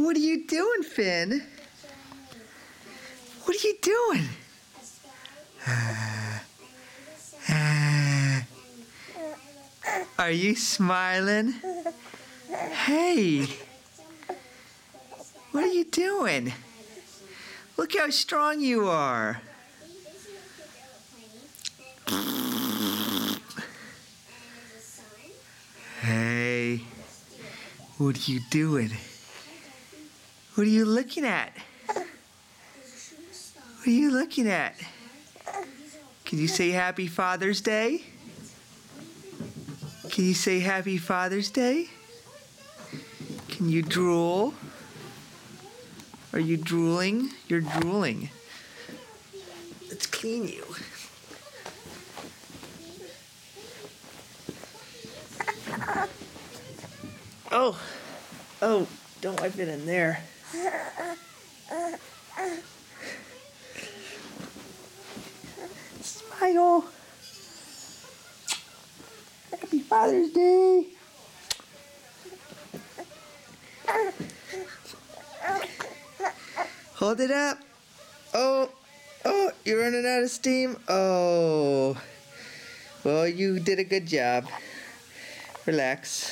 What are you doing, Finn? What are you doing? Are you smiling? Hey, what are you doing? Look how strong you are. Hey, what are you doing? What are you looking at? What are you looking at? Can you say Happy Father's Day? Can you say Happy Father's Day? Can you drool? Are you drooling? You're drooling. Let's clean you. Oh, don't wipe it in there. Smile. Happy Father's Day. Hold it up. Oh, you're running out of steam. Oh, well, you did a good job. Relax.